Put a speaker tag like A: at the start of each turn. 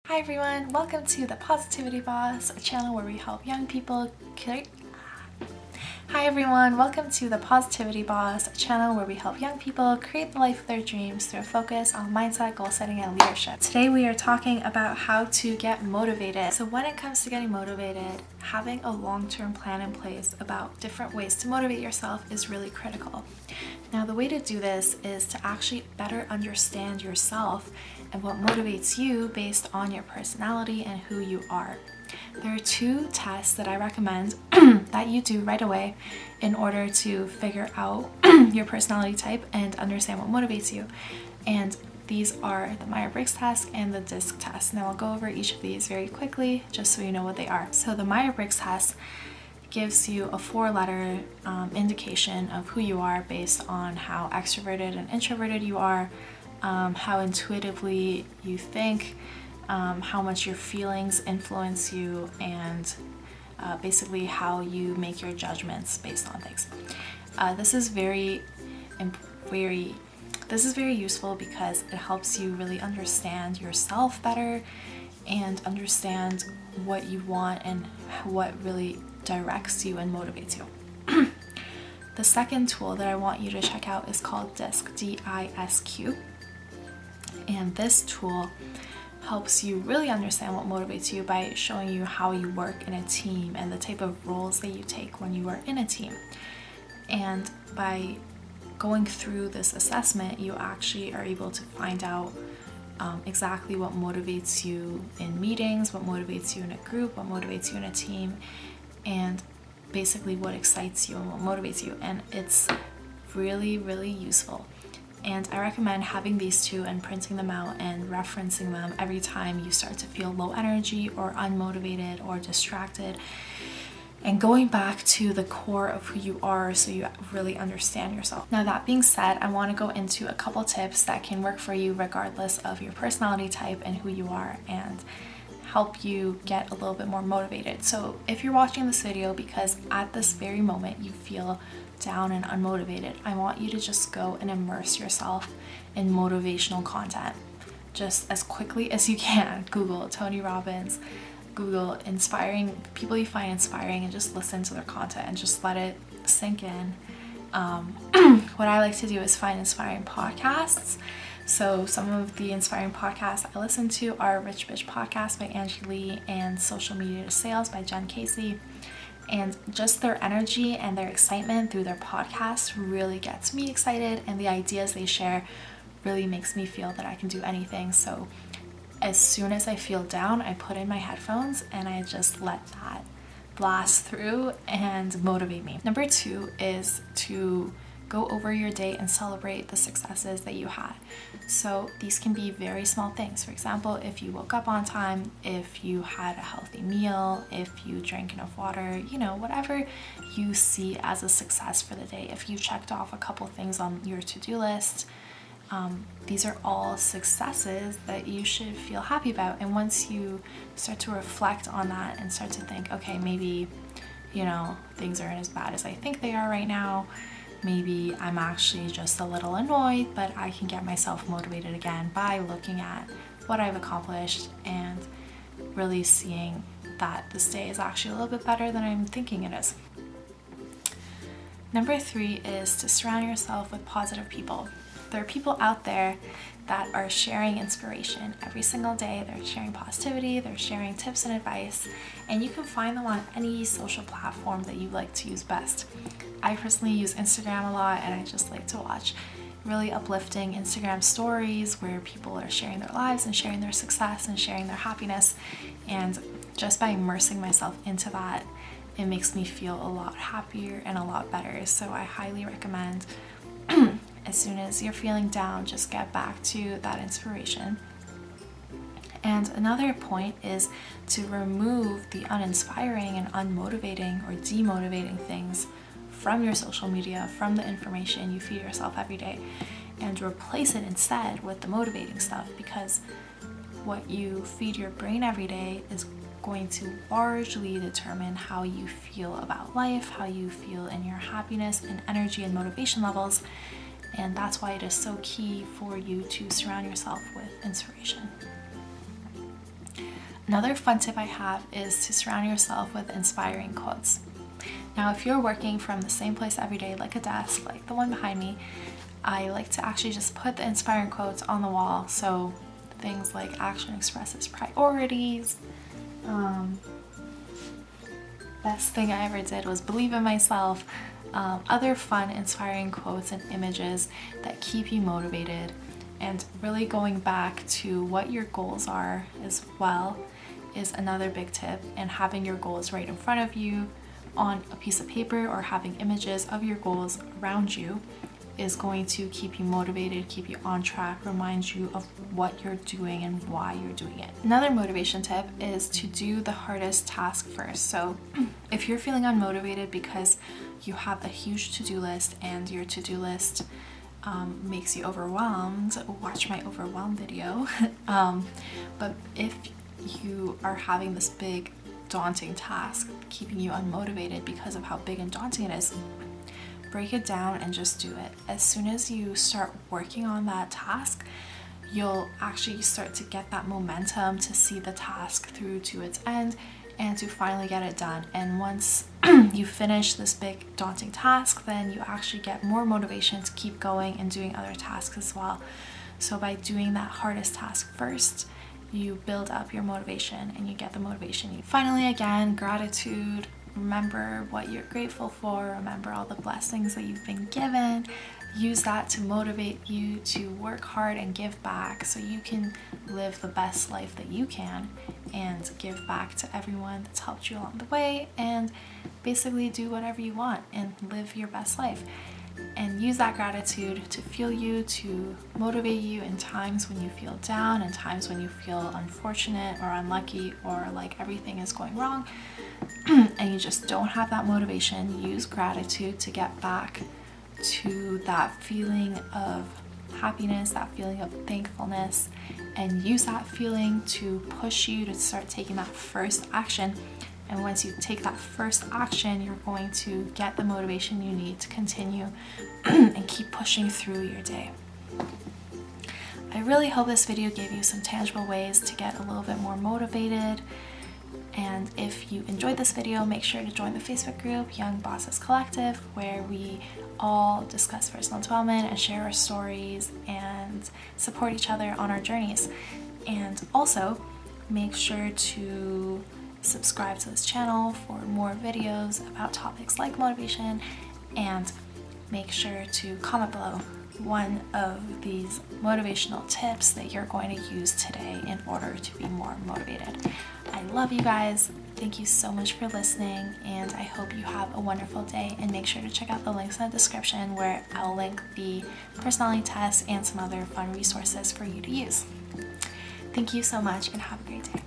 A: Hi everyone, welcome to The Positivity Boss, a channel where we help young people create the life of their dreams through a focus on mindset, goal setting, and leadership. Today we are talking about how to get motivated. So when it comes to getting motivated, having a long-term plan in place about different ways to motivate yourself is really critical. Now the way to do this is to actually better understand yourself and what motivates you based on your personality and who you are. There are two tests that I recommend that you do right away in order to figure out your personality type and understand what motivates you. And these are the Myers-Briggs test and the DISC test. Now I'll go over each of these very quickly just so you know what they are. So the Myers-Briggs test gives you a 4-letter indication of who you are based on how extroverted and introverted you are, how intuitively you think, how much your feelings influence you, and basically how you make your judgments based on things. This is very useful because it helps you really understand yourself better and understand what you want and what really directs you and motivates you. The second tool that I want you to check out is called DISC, D-I-S-Q. And this tool helps you really understand what motivates you by showing you how you work in a team and the type of roles that you take when you are in a team. And by going through this assessment, you actually are able to find out exactly what motivates you in meetings, what motivates you in a group, what motivates you in a team, and basically what excites you and what motivates you. And it's really, really useful. And I recommend having these two and printing them out and referencing them every time you start to feel low energy or unmotivated or distracted, and going back to the core of who you are so you really understand yourself. Now that being said, I want to go into a couple tips that can work for you regardless of your personality type and who you are, and help you get a little bit more motivated. So if you're watching this video because at this very moment you feel down and unmotivated, I want you to just go and immerse yourself in motivational content just as quickly as you can. Google Tony Robbins, Google inspiring people you find inspiring, and just listen to their content and just let it sink in. What I like to do is find inspiring podcasts. So some of the inspiring podcasts I listen to are Rich Bitch Podcast by Angie Lee and Social Media to Sales by Jen Casey. And just their energy and their excitement through their podcast really gets me excited, and the ideas they share really makes me feel that I can do anything. So as soon as I feel down, I put in my headphones and I just let that blast through and motivate me. Number 2 is to go over your day and celebrate the successes that you had. So these can be very small things. For example, if you woke up on time, if you had a healthy meal, if you drank enough water, whatever you see as a success for the day. If you checked off a couple things on your to-do list, these are all successes that you should feel happy about. And once you start to reflect on that and start to think, okay, maybe, things aren't as bad as I think they are right now. Maybe I'm actually just a little annoyed, but I can get myself motivated again by looking at what I've accomplished and really seeing that this day is actually a little bit better than I'm thinking it is. Number 3 is to surround yourself with positive people. There are people out there that are sharing inspiration every single day. They're sharing positivity, they're sharing tips and advice, and you can find them on any social platform that you like to use best. I personally use Instagram a lot, and I just like to watch really uplifting Instagram stories where people are sharing their lives and sharing their success and sharing their happiness. And just by immersing myself into that, it makes me feel a lot happier and a lot better. So I highly recommend as soon as you're feeling down, just get back to that inspiration. And another point is to remove the uninspiring and unmotivating or demotivating things from your social media, from the information you feed yourself every day, and replace it instead with the motivating stuff, because what you feed your brain every day is going to largely determine how you feel about life, how you feel in your happiness and energy and motivation levels. And that's why it is so key for you to surround yourself with inspiration. Another fun tip I have is to surround yourself with inspiring quotes. Now, if you're working from the same place every day, like a desk, like the one behind me, I like to actually just put the inspiring quotes on the wall. So things like action expresses priorities. Best thing I ever did was believe in myself. Other fun, inspiring quotes and images that keep you motivated, and really going back to what your goals are as well is another big tip. And having your goals right in front of you on a piece of paper or having images of your goals around you is going to keep you motivated, keep you on track, remind you of what you're doing and why you're doing it. Another motivation tip is to do the hardest task first. So if you're feeling unmotivated because you have a huge to-do list and your to-do list makes you overwhelmed, watch my overwhelm video. But if you are having this big daunting task keeping you unmotivated because of how big and daunting it is, break it down and just do it. As soon as you start working on that task, you'll actually start to get that momentum to see the task through to its end and to finally get it done. And once you finish this big daunting task, then you actually get more motivation to keep going and doing other tasks as well. So by doing that hardest task first, you build up your motivation and you get the motivation you. Finally, again, gratitude. Remember what you're grateful for. Remember all the blessings that you've been given. Use that to motivate you to work hard and give back so you can live the best life that you can and give back to everyone that's helped you along the way, and basically do whatever you want and live your best life. And use that gratitude to fuel you, to motivate you in times when you feel down and times when you feel unfortunate or unlucky or like everything is going wrong and you just don't have that motivation. Use gratitude to get back to that feeling of happiness, that feeling of thankfulness, and use that feeling to push you to start taking that first action. And once you take that first action, you're going to get the motivation you need to continue and keep pushing through your day. I really hope this video gave you some tangible ways to get a little bit more motivated. And if you enjoyed this video, make sure to join the Facebook group, Young Bosses Collective, where we all discuss personal development and share our stories and support each other on our journeys. And also, make sure to subscribe to this channel for more videos about topics like motivation, and make sure to comment below one of these motivational tips that you're going to use today in order to be more motivated. I love you guys. Thank you so much for listening, and I hope you have a wonderful day. And make sure to check out the links in the description where I'll link the personality test and some other fun resources for you to use. Thank you so much and have a great day.